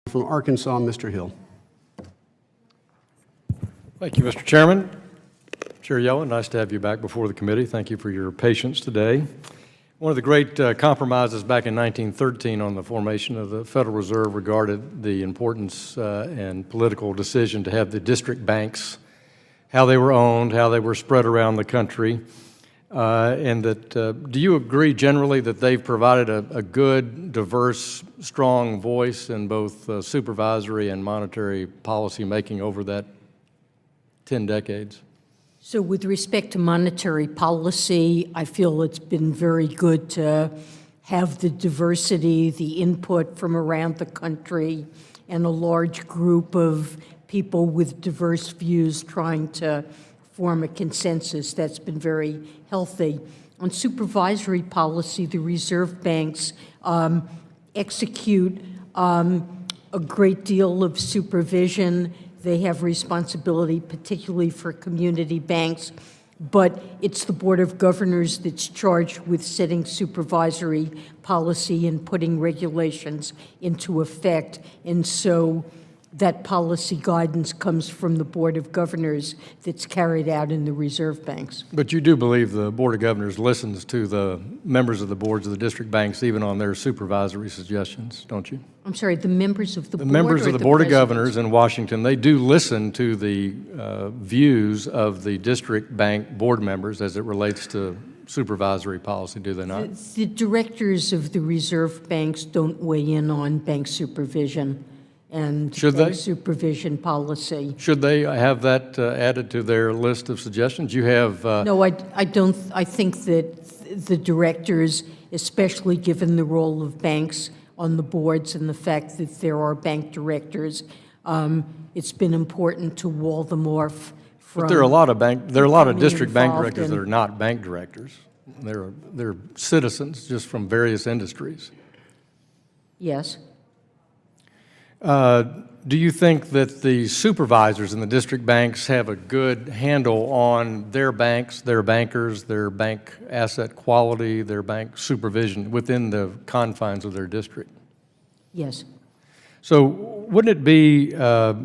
From Arkansas, Mr. Hill. Thank you, Mr. Chairman. Chair Yellen, nice to have you back before the committee. Thank you for your patience today. One of the great compromises back in 1913 on the formation of the Federal Reserve regarded the importance and political decision to have the district banks, how they were owned, how they were spread around the country, and that, do you agree generally that they've provided a good, diverse, strong voice in both supervisory and monetary policy making over that 10 decades? So with respect to monetary policy, I feel it's been very good to have the diversity, the input from around the country, and a large group of people with diverse views trying to form a consensus. That's been very healthy. On supervisory policy, the reserve banks execute a great deal of supervision. They have responsibility, particularly for community banks, but it's the Board of Governors that's charged with setting supervisory policy and putting regulations into effect. And so that policy guidance comes from the Board of Governors that's carried out in the reserve banks. But you do believe the Board of Governors listens to the members of the boards of the district banks, even on their supervisory suggestions, don't you? I'm sorry, the members of the board? The members of the Board of Governors presidents? in Washington, they do listen to the views of the district bank board members as it relates to supervisory policy, do they not? The directors of the reserve banks don't weigh in on bank supervision and bank supervision policy. Should they have that added to their list of suggestions? You have... No, I don't. I think that the directors, especially given the role of banks on the boards and the fact that there are bank directors, it's been important to wall them off from... But there are a lot of district bank directors that are not bank directors. They're citizens just from various industries. Yes. Do you think that the supervisors in the district banks have a good handle on their banks, their bankers, their bank asset quality, their bank supervision within the confines of their district? Yes. So wouldn't it be a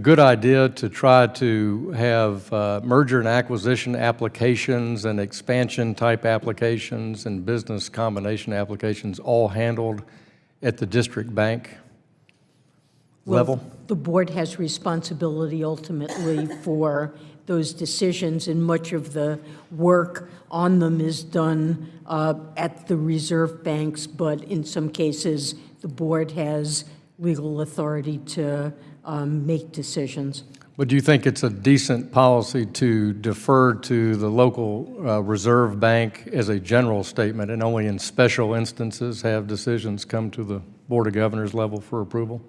good idea to try to have merger and acquisition applications and expansion type applications and business combination applications all handled at the district bank level? Well, the board has responsibility ultimately for those decisions, and much of the work on them is done at the reserve banks, but in some cases, the board has legal authority to make decisions. But do you think it's a decent policy to defer to the local reserve bank as a general statement and only in special instances have decisions come to the Board of Governors level for approval?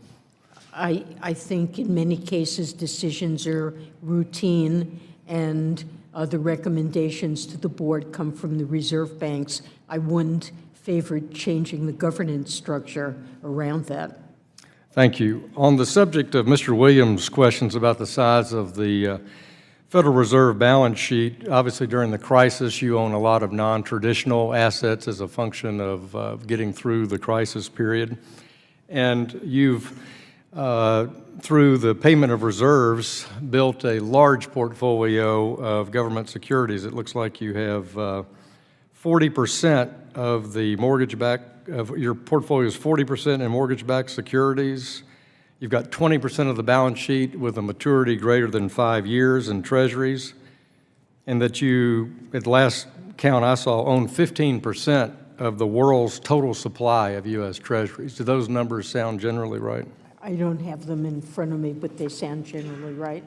I think in many cases decisions are routine, and the recommendations to the board come from the reserve banks. I wouldn't favor changing the governance structure around that. Thank you. On the subject of Mr. Williams' questions about the size of the Federal Reserve balance sheet, obviously during the crisis you own a lot of non-traditional assets as a function of getting through the crisis period. And you've, through the payment of reserves, built a large portfolio of government securities. It looks like you have 40% of the mortgage-backed, of your portfolio is 40% in mortgage-backed securities. You've got 20% of the balance sheet with a maturity greater than 5 years in treasuries, and that you, at the last count I saw, own 15% of the world's total supply of U.S. treasuries. Do those numbers sound generally right? I don't have them in front of me, but they sound generally right.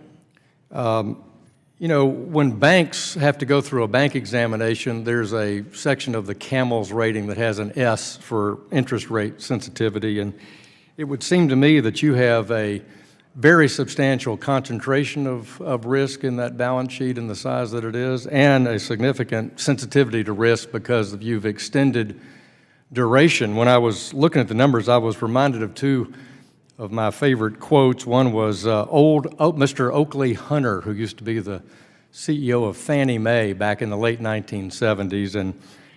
You know, when banks have to go through a bank examination, there's a section of the CAMELS rating that has an S for interest rate sensitivity, and it would seem to me that you have a very substantial concentration of risk in that balance sheet and the size that it is, and a significant sensitivity to risk because you've extended duration. When I was looking at the numbers, I was reminded of two of my favorite quotes. One was Mr. Oakley Hunter, who used to be the CEO of Fannie Mae back in the late 1970s, and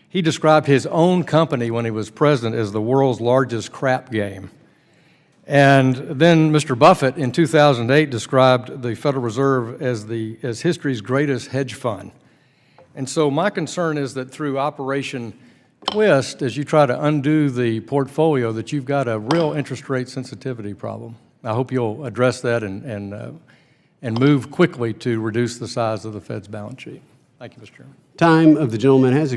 he described his own company when he was president as the world's largest crap game. And then Mr. Buffett in 2008 described the Federal Reserve as history's greatest hedge fund. And so my concern is that through Operation Twist, as you try to undo the portfolio, that you've got a real interest rate sensitivity problem. I hope you'll address that and move quickly to reduce the size of the Fed's balance sheet. Thank you, Mr. Chairman. Time of the gentleman has